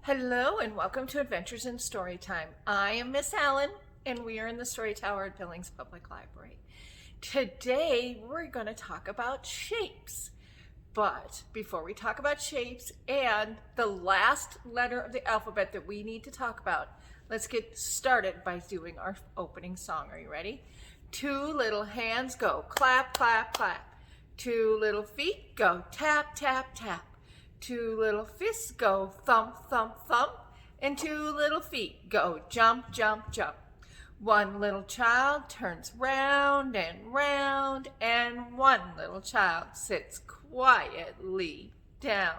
Hello and welcome to Adventures in Storytime. I am Miss Allen and we are in the Story Tower at Billings Public Library. Today we're going to talk about shapes. But before we talk about shapes and the last letter of the alphabet that we need to talk about, let's get started by doing our opening song. Are you ready? Two little hands go clap, clap, clap. Two little feet go tap, tap, tap. Two little fists go thump, thump, thump, and two little feet go jump, jump, jump. One little child turns round and round, and one little child sits quietly down.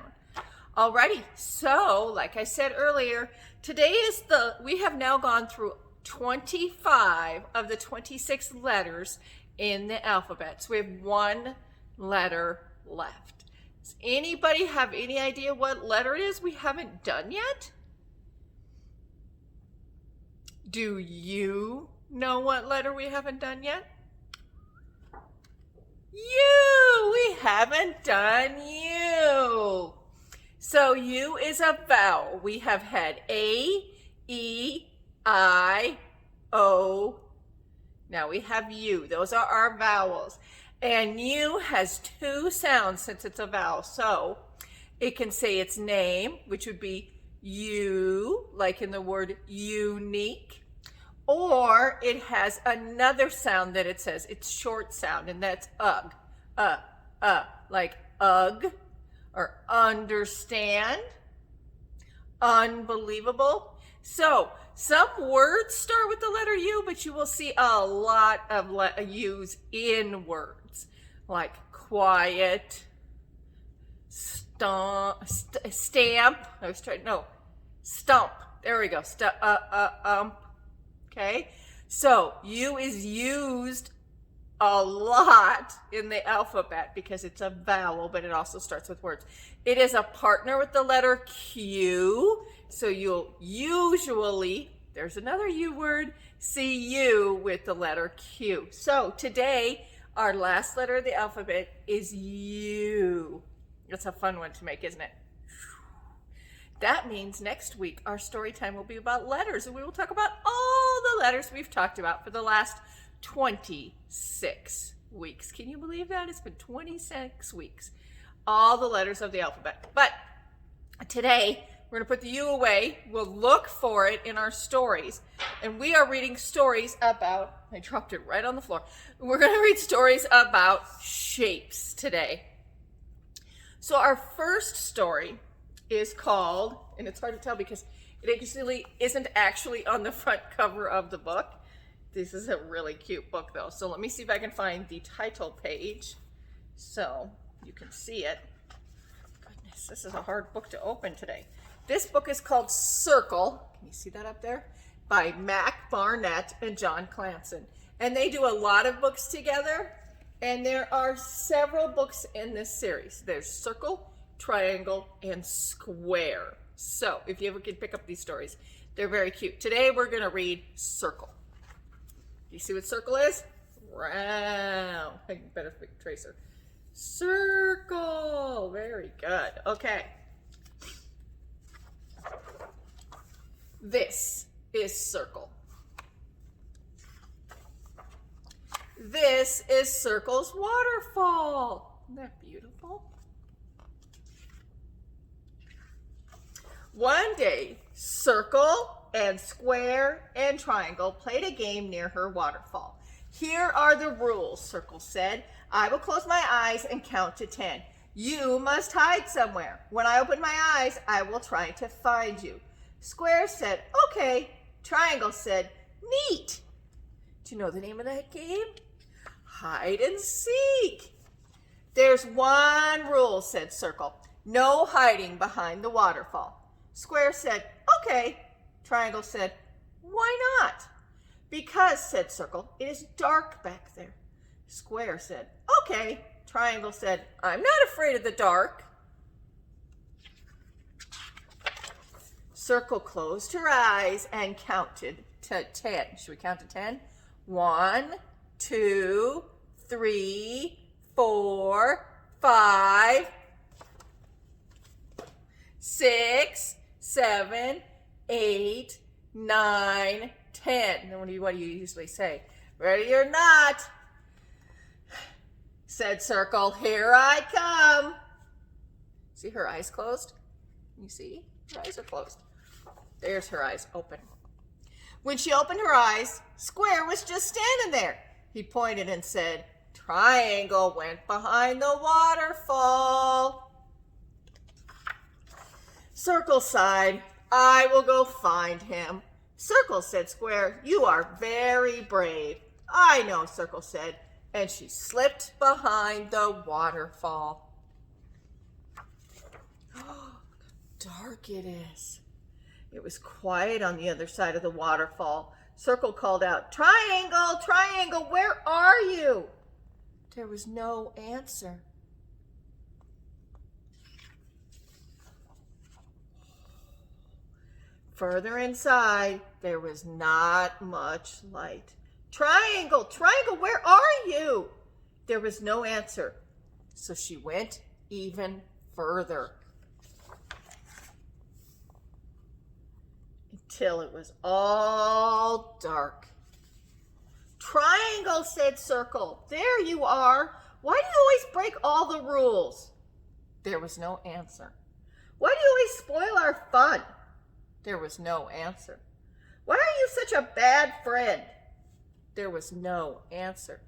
Alrighty, so like I said earlier, we have now gone through 25 of the 26 letters in the alphabet. So we have one letter left. Does anybody have any idea what letter it is we haven't done yet? Do you know what letter we haven't done yet? We haven't done U. So U is a vowel. We have had A, E, I, O. Now we have U. Those are our vowels. And U has two sounds since it's a vowel. So it can say its name, which would be U, like in the word unique. Or it has another sound that it says, it's short sound, and that's ug, like ugh, or understand, unbelievable. So some words start with the letter U, but you will see a lot of U's in words. Like quiet, stamp. Stump. There we go. Okay. So U is used a lot in the alphabet because it's a vowel, but it also starts with words. It is a partner with the letter Q. So you'll usually, there's another U word, see U with the letter Q. So today, our last letter of the alphabet is U. It's a fun one to make, isn't it? That means next week our story time will be about letters, and we will talk about all the letters we've talked about for the last 26 weeks. Can you believe that? It's been 26 weeks. All the letters of the alphabet. But today, we're going to put the U away. We'll look for it in our stories. And we are reading stories about, I dropped it right on the floor. We're going to read stories about shapes today. So our first story is called, and it's hard to tell because it actually isn't actually on the front cover of the book. This is a really cute book though. So let me see if I can find the title page so you can see it. Goodness, this is a hard book to open today. This book is called Circle. Can you see that up there? By Mac Barnett and John Clanson. And they do a lot of books together. And there are several books in this series. There's Circle, Triangle, and Square. So if you ever can pick up these stories, they're very cute. Today we're going to read Circle. Do you see what circle is? Round. I better pick tracer. Circle. Very good. Okay. This is Circle. This is Circle's waterfall. Isn't that beautiful? One day, Circle and Square and Triangle played a game near her waterfall. Here are the rules, Circle said. I will close my eyes and count to 10. You must hide somewhere. When I open my eyes, I will try to find you. Square said, okay. Triangle said, neat. Do you know the name of that game? Hide and seek. There's one rule, said Circle. No hiding behind the waterfall. Square said, okay. Triangle said, why not? Because, said Circle, it is dark back there. Square said, okay. Triangle said, I'm not afraid of the dark. Circle closed her eyes and counted to 10. Should we count to 10? 1, 2, 3, 4, 5, 6, 7, 8, 9, 10. And then what do you usually say? Ready or not? Said Circle, here I come. See her eyes closed? You see? Her eyes are closed. There's her eyes open. When she opened her eyes, Square was just standing there. He pointed and said, Triangle went behind the waterfall. Circle sighed, I will go find him. Circle, said Square, you are very brave. I know, Circle said, and she slipped behind the waterfall. Oh, dark it is. It was quiet on the other side of the waterfall. Circle called out, Triangle, Triangle, where are you? There was no answer. Further inside, there was not much light. Triangle, Triangle, where are you? There was no answer. So she went even further. Until it was all dark. Triangle, said Circle, there you are. Why do you always break all the rules? There was no answer. Why do you always spoil our fun? There was no answer. Why are you such a bad friend? There was no answer.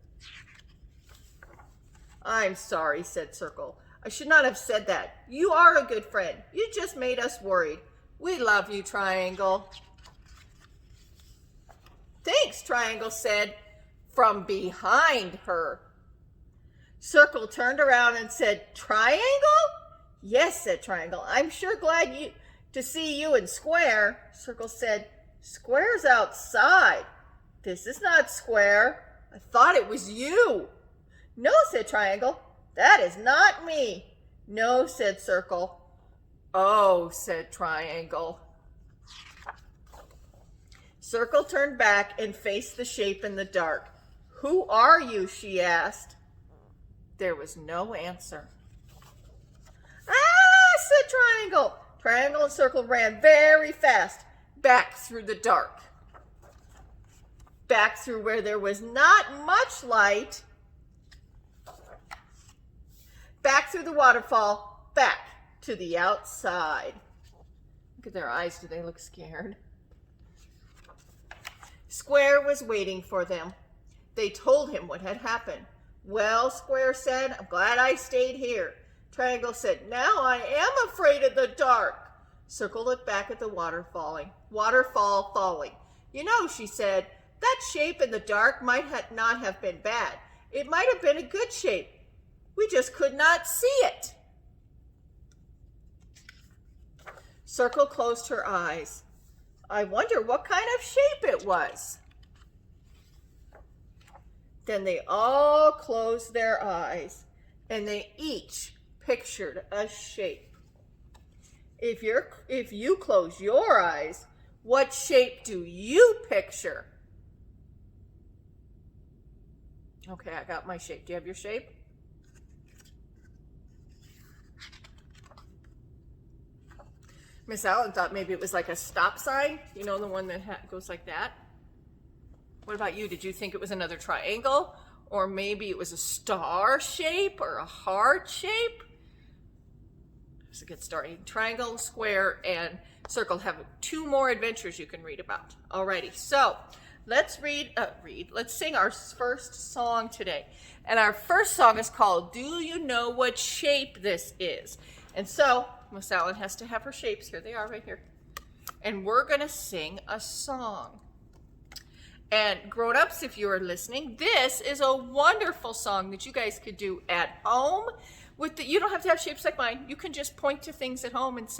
I'm sorry, said Circle. I should not have said that. You are a good friend. You just made us worried. We love you, Triangle. Thanks, Triangle said from behind her. Circle turned around and said, Triangle? Yes, said Triangle. I'm sure glad to see you in Square. Circle said, Square's outside. This is not Square. I thought it was you. No, said Triangle. That is not me. No, said Circle. Oh, said Triangle. Circle turned back and faced the shape in the dark. Who are you? She asked. There was no answer. Ah, said Triangle. Triangle and Circle ran very fast back through the dark. Back through where there was not much light. Back through the waterfall, back to the outside. Look at their eyes. Do they look scared? Square was waiting for them. They told him what had happened. Well, Square said, I'm glad I stayed here. Triangle said, now I am afraid of the dark. Circle looked back at the waterfall falling. You know, she said, that shape in the dark might not have been bad. It might have been a good shape. We just could not see it. Circle closed her eyes. I wonder what kind of shape it was. Then they all closed their eyes and they each pictured a shape. If you close your eyes, what shape do you picture? Okay, I got my shape. Do you have your shape? Miss Allen thought maybe it was like a stop sign. You know, the one that goes like that. What about you? Did you think it was another triangle? Or maybe it was a star shape or a heart shape? Let's get started. Triangle, square, and circle have 2 more adventures you can read about. Alrighty, so let's let's sing our first song today. And our first song is called, Do You Know What Shape This Is? And so, Miss Allen has to have her shapes. Here they are right here. And we're going to sing a song. And grown-ups, if you are listening, this is a wonderful song that you guys could do at home. You don't have to have shapes like mine. You can just point to things at home and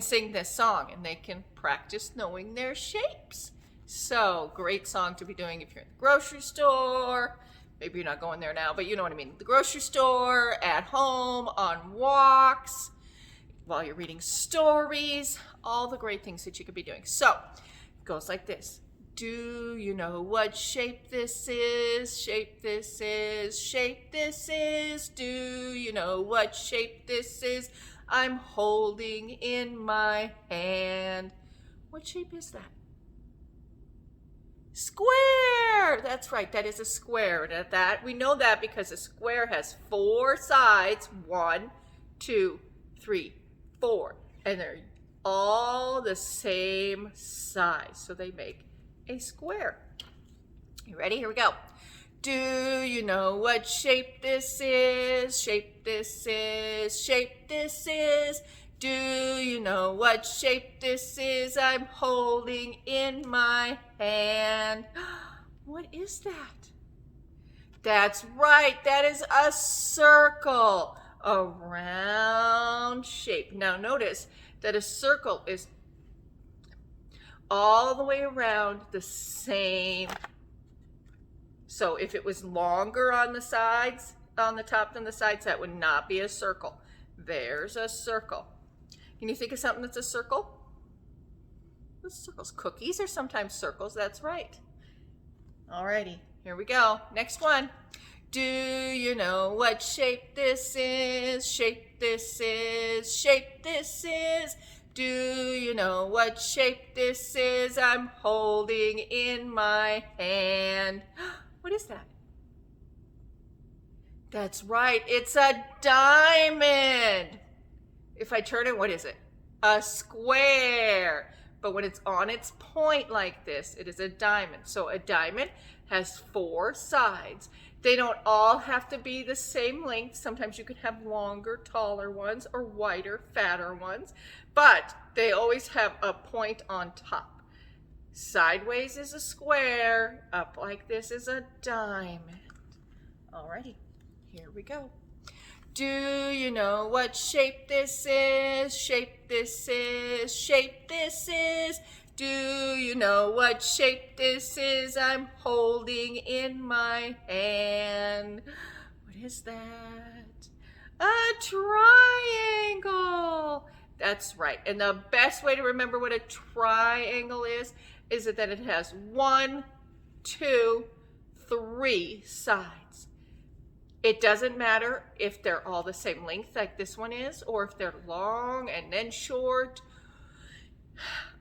sing this song, and they can practice knowing their shapes. So, great song to be doing if you're in the grocery store. Maybe you're not going there now, but you know what I mean. The grocery store, at home, on walks, while you're reading stories, all the great things that you could be doing. So, it goes like this. Do you know what shape this is? Shape this is, shape this is. Do you know what shape this is? I'm holding in my hand. What shape is that? Square! That's right, that is a square. And that we know that because a square has 4 sides. 1, 2, 3, 4. And they're all the same size. So they make a square. You ready? Here we go. Do you know what shape this is? Shape this is, shape this is. Do you know what shape this is? I'm holding in my hand. What is that? That's right, that is a circle, a round shape. Now notice that a circle is all the way around the same. So if it was longer on the sides, on the top than the sides, that would not be a circle. There's a circle. Can you think of something that's a circle? What's circles? Cookies are sometimes circles. That's right. Alrighty, here we go. Next one. Do you know what shape this is? Shape this is, shape this is. Do you know what shape this is? I'm holding in my hand. What is that? That's right, it's a diamond. If I turn it, what is it? A square. But when it's on its point like this, it is a diamond. So a diamond has 4 sides. They don't all have to be the same length. Sometimes you could have longer, taller ones or wider, fatter ones. But they always have a point on top. Sideways is a square. Up like this is a diamond. Alrighty, here we go. Do you know what shape this is? Shape this is, shape this is. Do you know what shape this is? I'm holding in my hand. What is that? A triangle. That's right. And the best way to remember what a triangle is that it has 1, 2, 3 sides. It doesn't matter if they're all the same length like this one is, or if they're long and then short.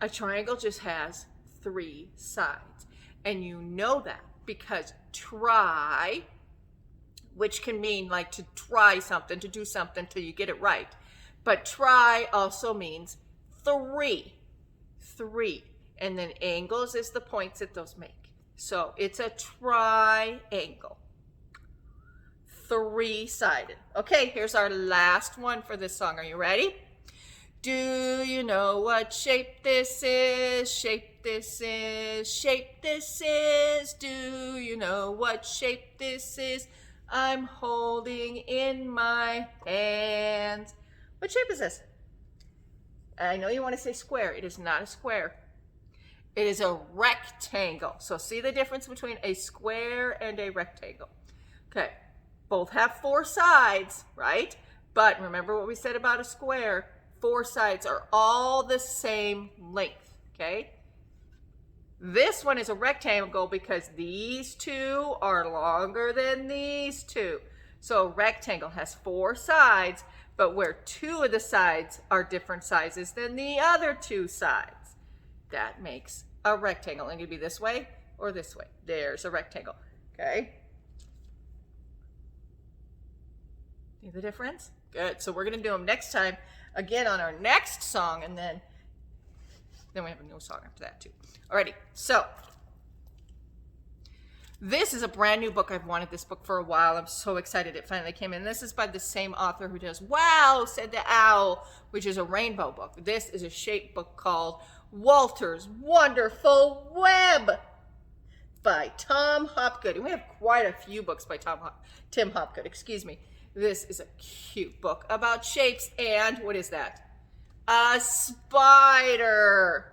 A triangle just has 3 sides. And you know that because try, which can mean like to try something, to do something till you get it right. But try also means 3. 3. And then angles is the points that those make. So it's a triangle. 3-sided. Okay, here's our last one for this song. Are you ready? Do you know what shape this is? Shape this is, shape this is. Do you know what shape this is? I'm holding in my hands. What shape is this? I know you want to say square. It is not a square. It is a rectangle. So see the difference between a square and a rectangle. Okay. Both have 4 sides, right? But remember what we said about a square. 4 sides are all the same length, okay? This one is a rectangle because these 2 are longer than these 2. So a rectangle has 4 sides, but where 2 of the sides are different sizes than the other 2 sides. That makes a rectangle. And it could be this way or this way. There's a rectangle, okay? See the difference? Good. So we're going to do them next time, again on our next song, and then we have a new song after that too. Alrighty. So this is a brand new book. I've wanted this book for a while. I'm so excited it finally came in. This is by the same author who does Wow, Said the Owl, which is a rainbow book. This is a shape book called Walter's Wonderful Web by Tom Hopgood. And we have quite a few books by Tim Hopgood, excuse me. This is a cute book about shapes and what is that? A spider.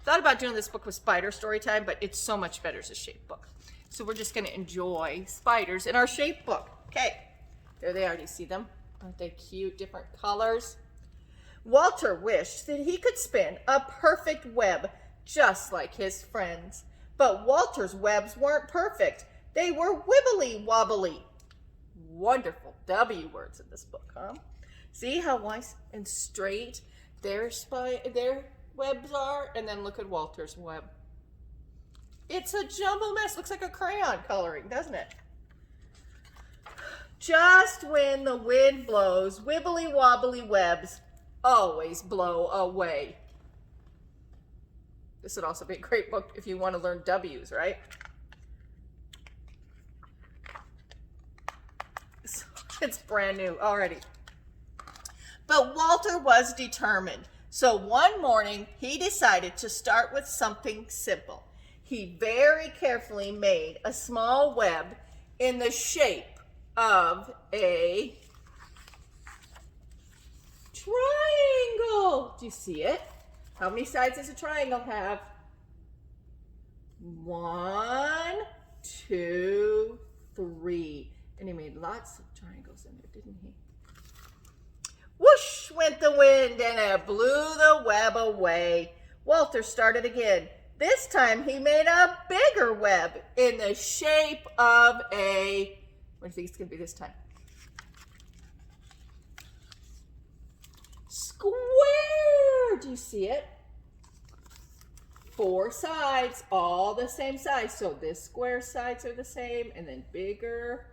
Thought about doing this book with spider story time, but it's so much better as a shape book. So we're just going to enjoy spiders in our shape book. Okay, there they are. Do you see them? Aren't they cute? Different colors. Walter wished that he could spin a perfect web just like his friends. But Walter's webs weren't perfect. They were wibbly wobbly. Wonderful W words in this book, huh? See how nice and straight their webs are? And then look at Walter's web. It's a jumble mess. Looks like a crayon coloring, doesn't it? Just when the wind blows, wibbly wobbly webs always blow away. This would also be a great book if you want to learn W's, right? It's brand new already. But Walter was determined. So one morning, he decided to start with something simple. He very carefully made a small web in the shape of a triangle. Do you see it? How many sides does a triangle have? 1, 2, 3. And he made lots of triangles in there, didn't he? Whoosh went the wind and it blew the web away. Walter started again. This time he made a bigger web in the shape of a, what do you think it's going to be this time? Square. Do you see it? 4 sides, all the same size. So this square sides are the same, and then bigger.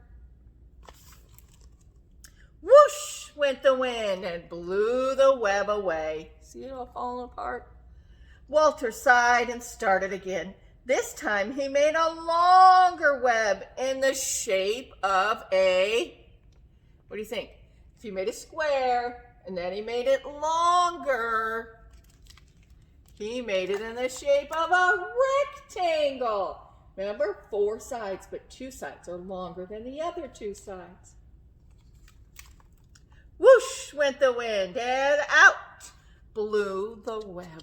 Whoosh went the wind and blew the web away. See it all falling apart? Walter sighed and started again. This time he made a longer web in the shape of a, what do you think? If he made a square and then he made it longer, he made it in the shape of a rectangle. Remember, 4 sides, but 2 sides are longer than the other 2 sides. Whoosh went the wind and out blew the web.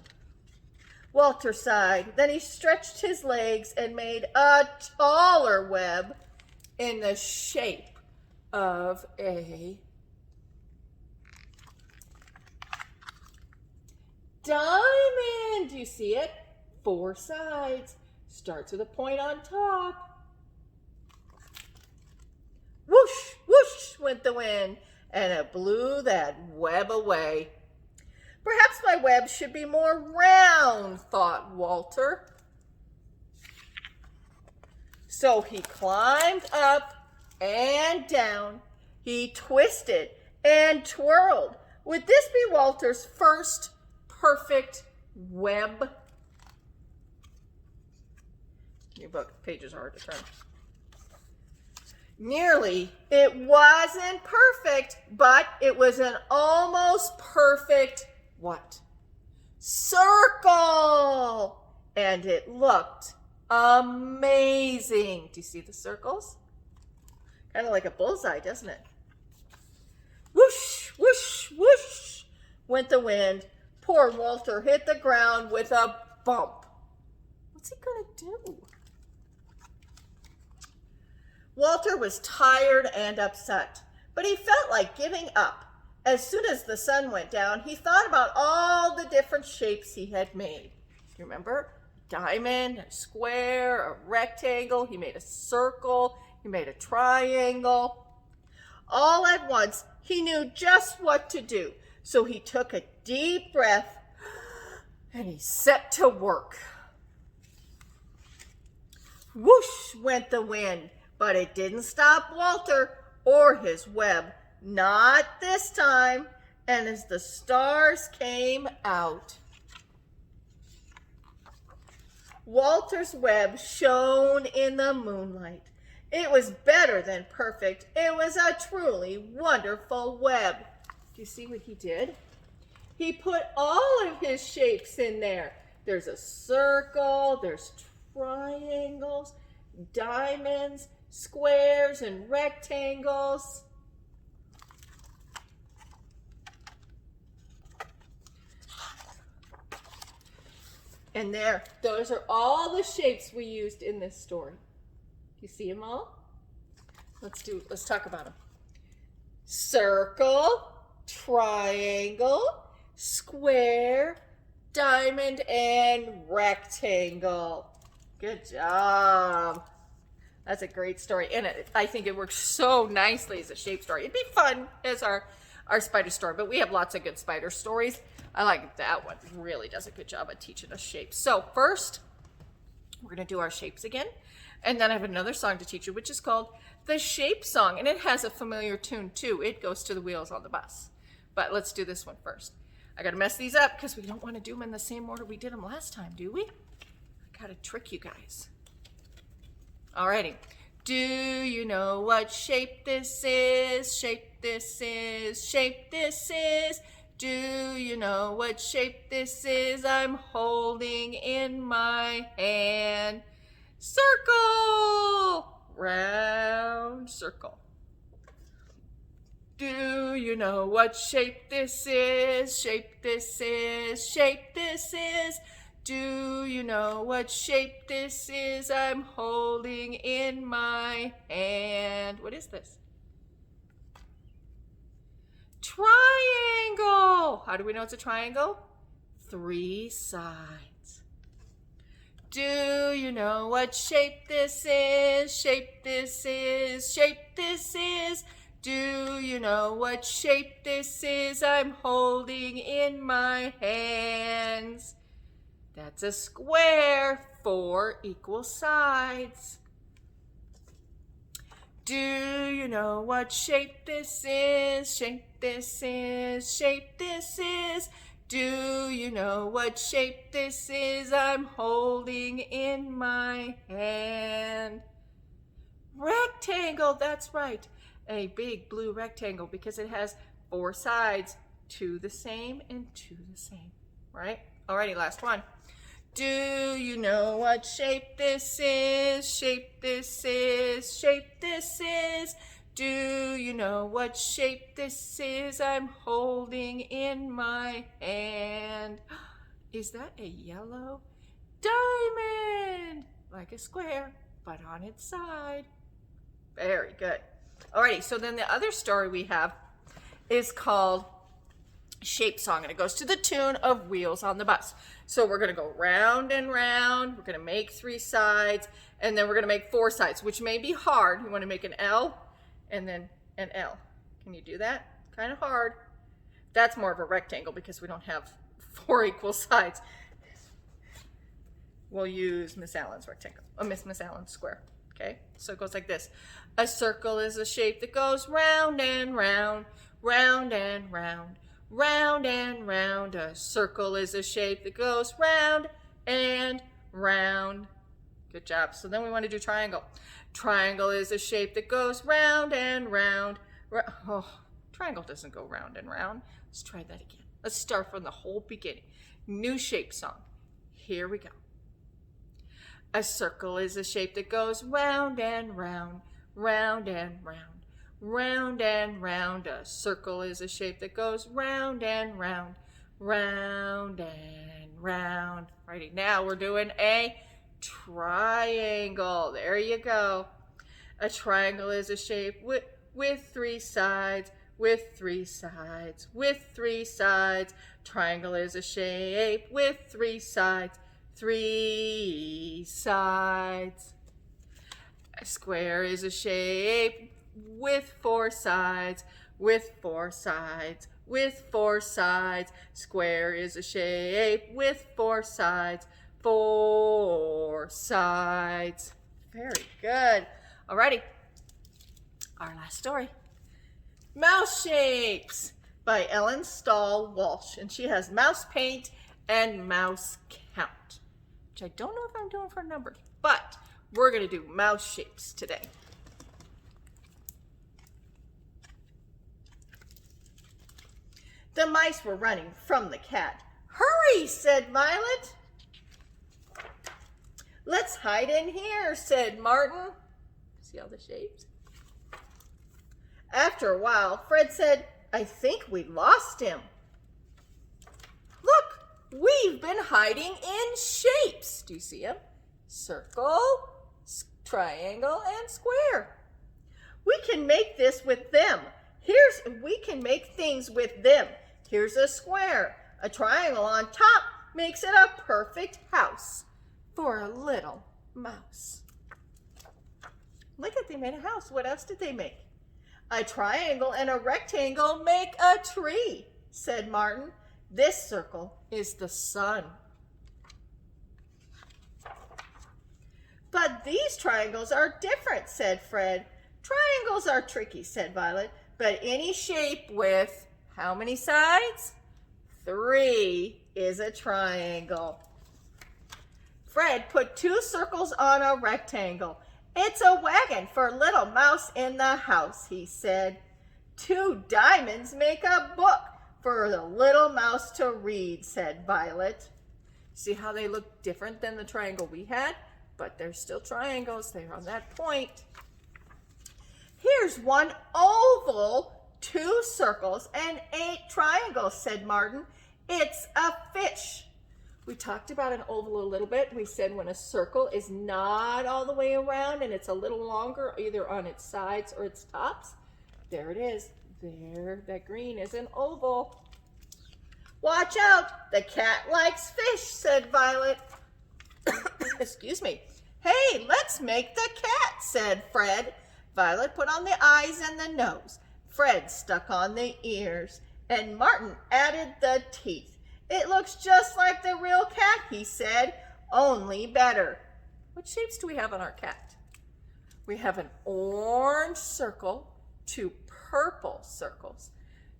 Walter sighed. Then he stretched his legs and made a taller web in the shape of a diamond. Do you see it? 4 sides. Starts with a point on top. Whoosh, whoosh went the wind, and it blew that web away. Perhaps my web should be more round, thought Walter. So he climbed up and down. He twisted and twirled. Would this be Walter's first perfect web? Your book pages are hard to turn. Nearly. It wasn't perfect, but it was an almost perfect what? Circle! And it looked amazing. Do you see the circles? Kind of like a bullseye, doesn't it? Whoosh, whoosh, whoosh went the wind. Poor Walter hit the ground with a bump. What's he gonna do? Walter was tired and upset, but he felt like giving up. As soon as the sun went down, he thought about all the different shapes he had made. You remember? A diamond, a square, a rectangle. He made a circle. He made a triangle. All at once, he knew just what to do. So he took a deep breath and he set to work. Whoosh went the wind, but it didn't stop Walter or his web. Not this time. And as the stars came out, Walter's web shone in the moonlight. It was better than perfect. It was a truly wonderful web. Do you see what he did? He put all of his shapes in there. There's a circle, there's triangles, diamonds, squares, and rectangles. And there, those are all the shapes we used in this story. You see them all? Let's talk about them. Circle, triangle, square, diamond, and rectangle. Good job. That's a great story. And I think it works so nicely as a shape story. It'd be fun as our our spider story, but we have lots of good spider stories. I like that one. Really does a good job of teaching us shapes. So first, we're going to do our shapes again. And then I have another song to teach you, which is called the Shape Song. And it has a familiar tune too. It goes to the wheels on the bus. But let's do this one first. I got to mess these up because we don't want to do them in the same order we did them last time, do we? I got to trick you guys. Alrighty. Do you know what shape this is? Shape this is, shape this is. Do you know what shape this is? I'm holding in my hand. Circle! Round circle. Do you know what shape this is? Shape this is, shape this is. Do you know what shape this is? I'm holding in my hand. What is this? Triangle. How do we know it's a triangle? 3 sides. Do you know what shape this is? Shape this is, shape this is. Do you know what shape this is? I'm holding in my hands. That's a square, 4 equal sides. Do you know what shape this is? Shape this is, shape this is. Do you know what shape this is? I'm holding in my hand. Rectangle, that's right. A big blue rectangle because it has 4 sides, 2 the same and 2 the same, right? Alrighty, last one. Do you know what shape this is? Shape this is, shape this is. Do you know what shape this is? I'm holding in my hand. Is that a yellow diamond? Like a square, but on its side. Very good. Alrighty, so then the other story we have is called Shape Song, and it goes to the tune of Wheels on the Bus. So we're going to go round and round. We're going to make 3 sides, and then we're going to make 4 sides, which may be hard. You want to make an L and then an L. Can you do that? Kind of hard. That's more of a rectangle because we don't have 4 equal sides. We'll use Miss Allen's rectangle, or Miss Allen's square. Okay, so it goes like this. A circle is a shape that goes round and round, round and round, round and round. A circle is a shape that goes round and round. Good job. So then we want to do triangle. Triangle is a shape that goes round and round. Oh, triangle doesn't go round and round. Let's try that again. Let's start from the whole beginning. New shape song. Here we go. A circle is a shape that goes round and round, round and round, round and round. A circle is a shape that goes round and round, round and round. Righty, now we're doing a triangle. There you go. A triangle is a shape with 3 sides, with 3 sides, with 3 sides. Triangle is a shape with 3 sides, 3 sides. A square is a shape with 4 sides, with 4 sides, with 4 sides. Square is a shape with 4 sides, 4 sides. Very good. Alrighty, our last story. Mouse Shapes by Ellen Stahl Walsh, and she has mouse paint and mouse count, which I don't know if I'm doing for numbers, but we're going to do mouse shapes today. The mice were running from the cat. "Hurry," said Violet. "Let's hide in here," said Martin. See all the shapes? After a while, Fred said, "I think we lost him." "Look, we've been hiding in shapes." Do you see them? Circle, triangle, and square. "We can make this with them. We can make things with them. Here's a square. A triangle on top makes it a perfect house for a little mouse." Look at, they made a house. What else did they make? A triangle and a rectangle make a tree, said Martin. This circle is the sun. But these triangles are different, said Fred. Triangles are tricky, said Violet, but any shape with how many sides? 3 is a triangle. Fred put 2 circles on a rectangle. It's a wagon for little mouse in the house, he said. 2 diamonds make a book for the little mouse to read, said Violet. See how they look different than the triangle we had? But they're still triangles. They're on that point. Here's one oval, 2 circles, and 8 triangles, said Martin. It's a fish. We talked about an oval a little bit. We said when a circle is not all the way around and it's a little longer, either on its sides or its tops. There it is. There, that green is an oval. Watch out, the cat likes fish, said Violet. Excuse me. Hey, let's make the cat, said Fred. Violet put on the eyes and the nose. Fred stuck on the ears, and Martin added the teeth. It looks just like the real cat, he said, only better. What shapes do we have on our cat? We have an orange circle, 2 purple circles,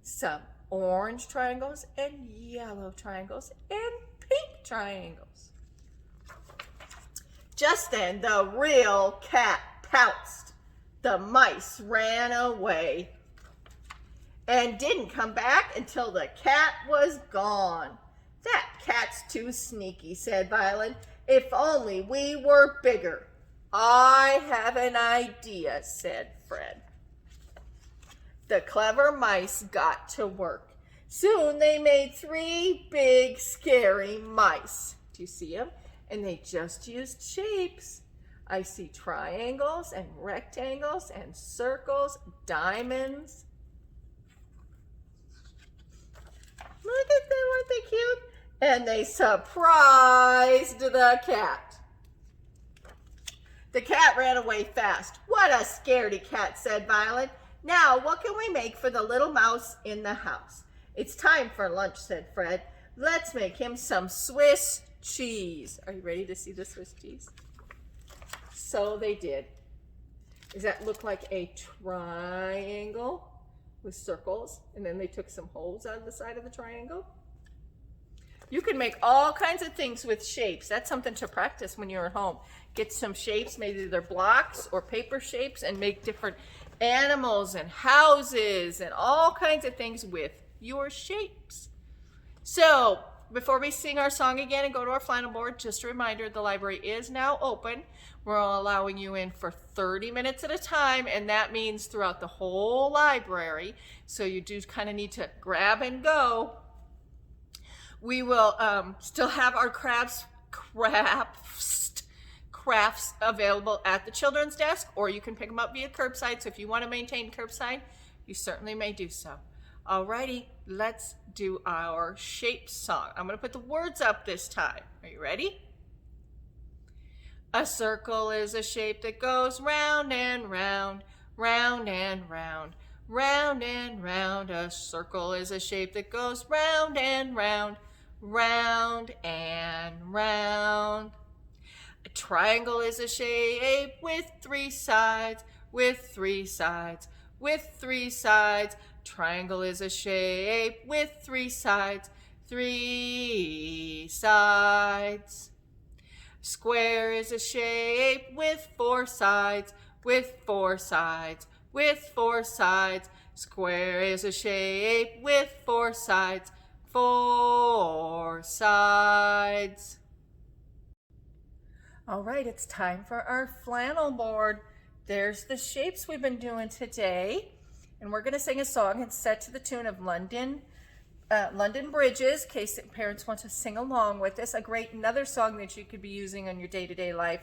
some orange triangles and yellow triangles and pink triangles. Just then, the real cat pounced. The mice ran away and didn't come back until the cat was gone. That cat's too sneaky, said Violet. If only we were bigger. I have an idea, said Fred. The clever mice got to work. Soon they made 3 big, scary mice. Do you see them? And they just used shapes. I see triangles and rectangles and circles, diamonds. Look at them, aren't they cute? And they surprised the cat. The cat ran away fast. What a scaredy cat, said Violet. Now, what can we make for the little mouse in the house? It's time for lunch, said Fred. Let's make him some Swiss cheese. Are you ready to see the Swiss cheese? So they did. Does that look like a triangle with circles? And then they took some holes out of the side of the triangle? You can make all kinds of things with shapes. That's something to practice when you're at home. Get some shapes, maybe they're blocks or paper shapes, and make different animals and houses and all kinds of things with your shapes. So before we sing our song again and go to our flannel board, just a reminder, the library is now open. We're allowing you in for 30 minutes at a time, and that means throughout the whole library. So you do kind of need to grab and go. We will still have our crafts available at the children's desk, or you can pick them up via curbside. So if you want to maintain curbside, you certainly may do so. Alrighty, let's do our shape song. I'm going to put the words up this time. Are you ready? A circle is a shape that goes round and round, round and round, round and round. A circle is a shape that goes round and round, round and round. A triangle is a shape with 3 sides, with 3 sides, with 3 sides. Triangle is a shape with 3 sides, 3 sides. Square is a shape with 4 sides, with 4 sides, with 4 sides. Square is a shape with 4 sides, 4 sides. All right, it's time for our flannel board. There's the shapes we've been doing today. And we're going to sing a song. It's set to the tune of London Bridges, in case parents want to sing along with this. Another song that you could be using in your day-to-day life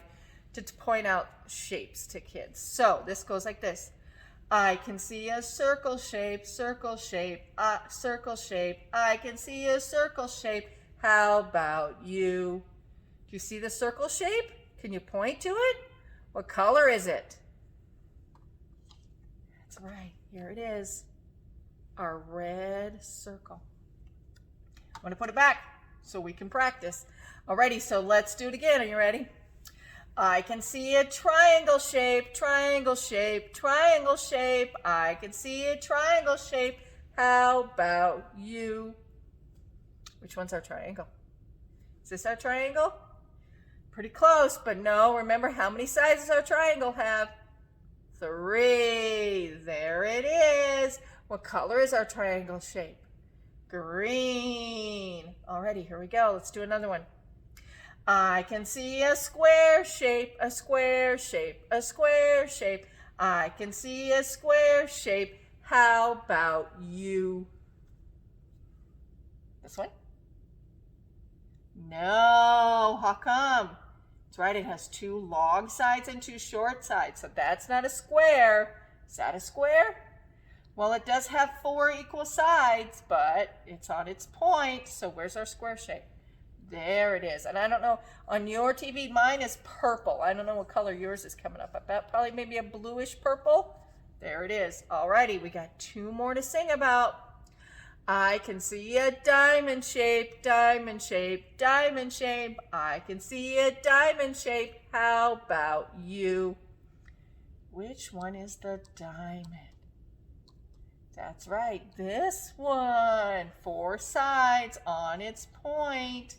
to point out shapes to kids. So this goes like this. I can see a circle shape, circle shape, circle shape. I can see a circle shape. How about you? Do you see the circle shape? Can you point to it? What color is it? That's right. Here it is. Our red circle. I'm going to put it back so we can practice. Alrighty, so let's do it again. Are you ready? I can see a triangle shape, triangle shape, triangle shape. I can see a triangle shape. How about you? Which one's our triangle? Is this our triangle? Pretty close, but no. Remember, how many sides does our triangle have? 3. There it is. What color is our triangle shape? Green. Alrighty, here we go. Let's do another one. I can see a square shape, a square shape, a square shape. I can see a square shape. How about you? This one? No. How come? That's right, it has 2 long sides and 2 short sides, so that's not a square. Is that a square? Well, it does have 4 equal sides, but it's on its point, so where's our square shape? There it is. And I don't know, on your TV, mine is purple. I don't know what color yours is coming up. I bet probably maybe a bluish purple. There it is. Alrighty, we got 2 more to sing about. I can see a diamond shape, diamond shape, diamond shape. I can see a diamond shape. How about you? Which one is the diamond? That's right, this one. 4 sides on its point.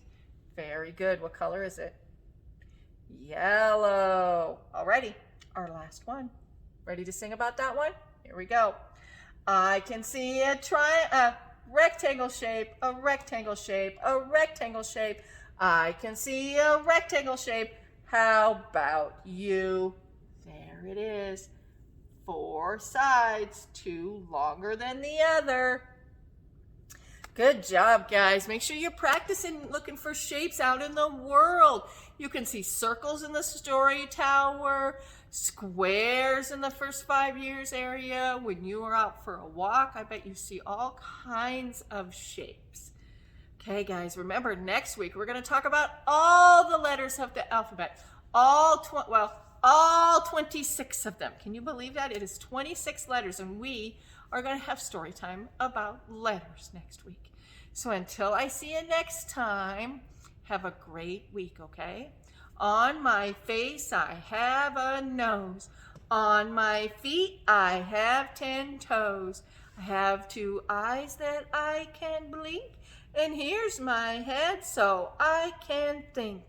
Very good. What color is it? Yellow. Alrighty, our last one. Ready to sing about that one? Here we go. I can see a rectangle shape, a rectangle shape, a rectangle shape. I can see a rectangle shape. How about you? There it is. 4 sides, 2 longer than the other. Good job, guys. Make sure you're practicing looking for shapes out in the world. You can see circles in the story tower, squares in the first 5 years area. When you are out for a walk, I bet you see all kinds of shapes. Okay, guys, remember next week we're going to talk about all the letters of the alphabet. All 26 of them. Can you believe that? It is 26 letters, and we are going to have story time about letters next week. So until I see you next time, have a great week, okay? On my face, I have a nose. On my feet, I have 10 toes. I have 2 eyes that I can blink, and here's my head so I can think.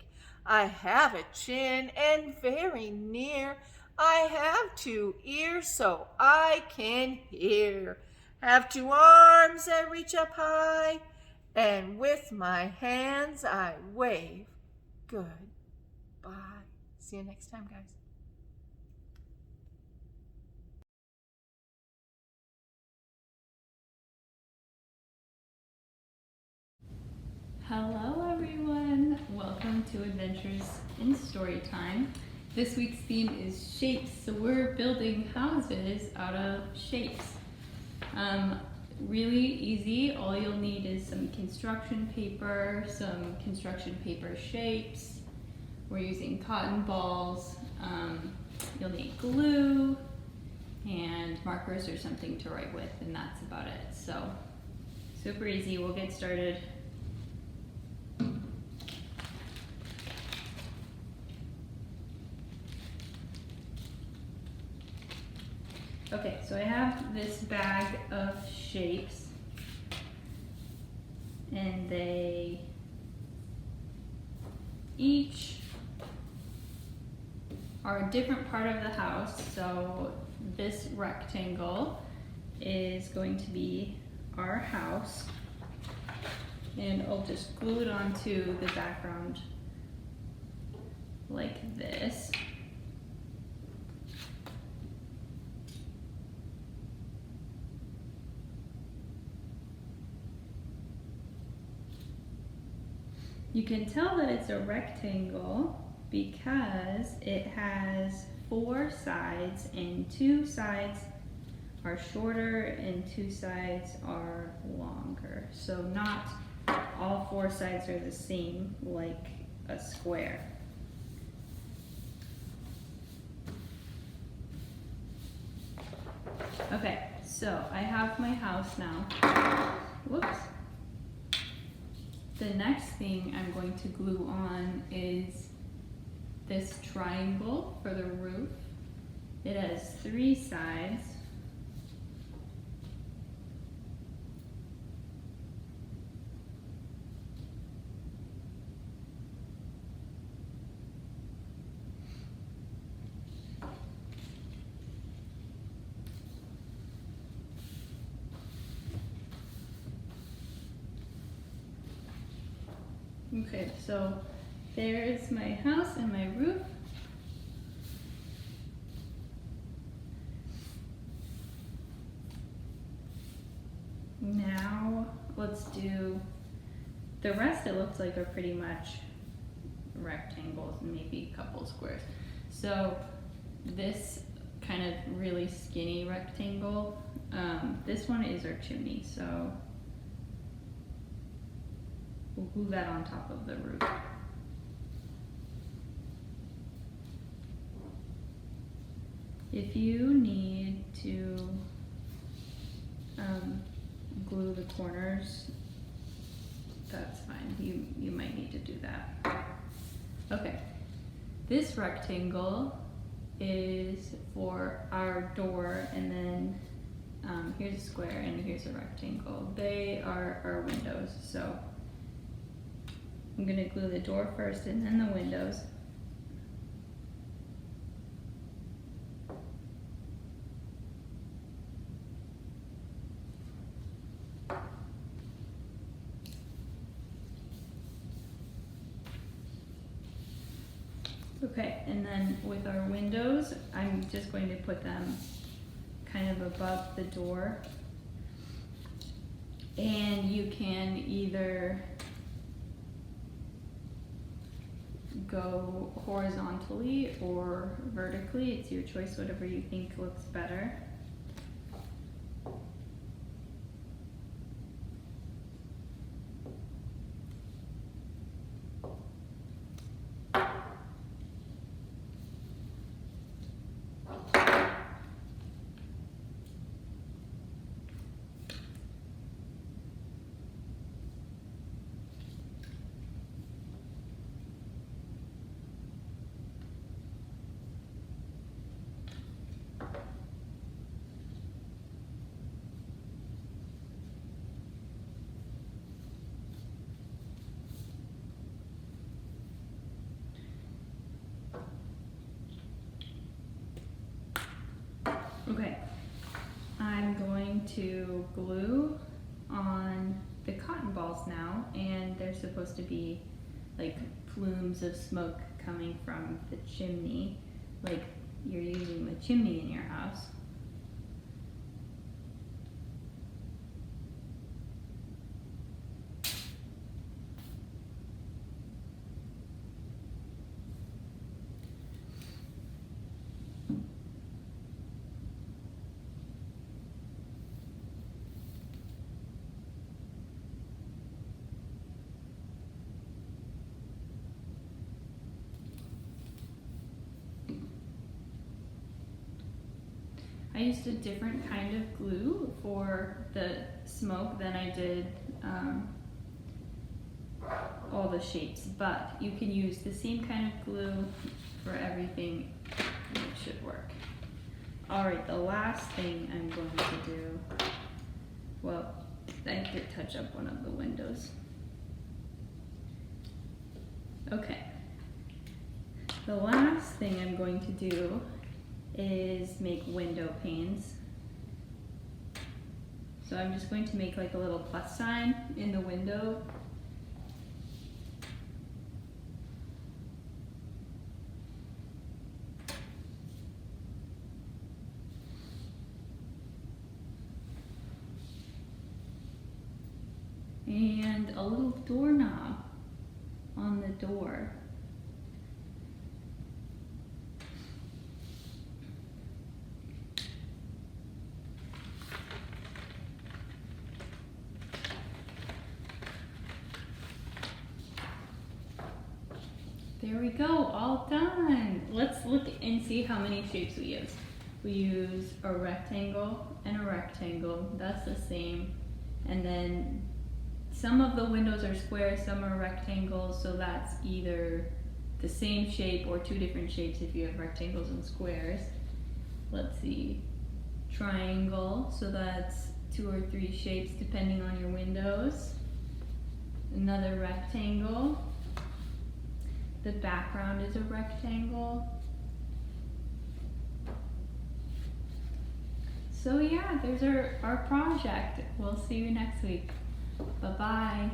I have a chin and very near. I have 2 ears so I can hear. Have 2 arms that reach up high, and with my hands I wave. Goodbye. See you next time, guys. Hello everyone, welcome to Adventures in Storytime. This week's theme is shapes, so we're building houses out of shapes. Really easy, all you'll need is some construction paper shapes. We're using cotton balls, you'll need glue and markers or something to write with, and that's about it. So, super easy, we'll get started. Okay, so I have this bag of shapes, and they each are a different part of the house. So this rectangle is going to be our house, and I'll just glue it onto the background like this. You can tell that it's a rectangle because it has 4 sides, and 2 sides are shorter and 2 sides are longer. So not all 4 sides are the same like a square. Okay, so I have my house now. Whoops. The next thing I'm going to glue on is this triangle for the roof. It has 3 sides. Okay, so there's my house and my roof. Now let's do the rest. It looks like are pretty much rectangles and maybe a couple squares. So this kind of really skinny rectangle, this one is our chimney, so we'll glue that on top of the roof. If you need to glue the corners, that's fine. You might need to do that. Okay, this rectangle is for our door, and then here's a square and here's a rectangle. They are our windows, so I'm gonna glue the door first and then the windows. Okay, and then with our windows, I'm just going to put them kind of above the door. And you can either go horizontally or vertically. It's your choice, whatever you think looks better. Okay, I'm going to glue on the cotton balls now, and they're supposed to be like plumes of smoke coming from the chimney, like you're using the chimney in your house. I used a different kind of glue for the smoke than I did all the shapes, but you can use the same kind of glue for everything and it should work. Alright, the last thing I'm going to do, well, I did touch up one of the windows. Okay, the last thing I'm going to do is make window panes. So I'm just going to make like a little plus sign in the window. And a little doorknob on the door. There we go, all done. Let's look and see how many shapes we used. we use a rectangle and a rectangle. That's the same. And then some of the windows are square, some are rectangles, so that's either the same shape or two different shapes if you have rectangles and squares. Let's see. Triangle, so that's 2 or 3 shapes depending on your windows. Another rectangle. The background is a rectangle. So yeah, there's our project. We'll see you next week. Bye-bye.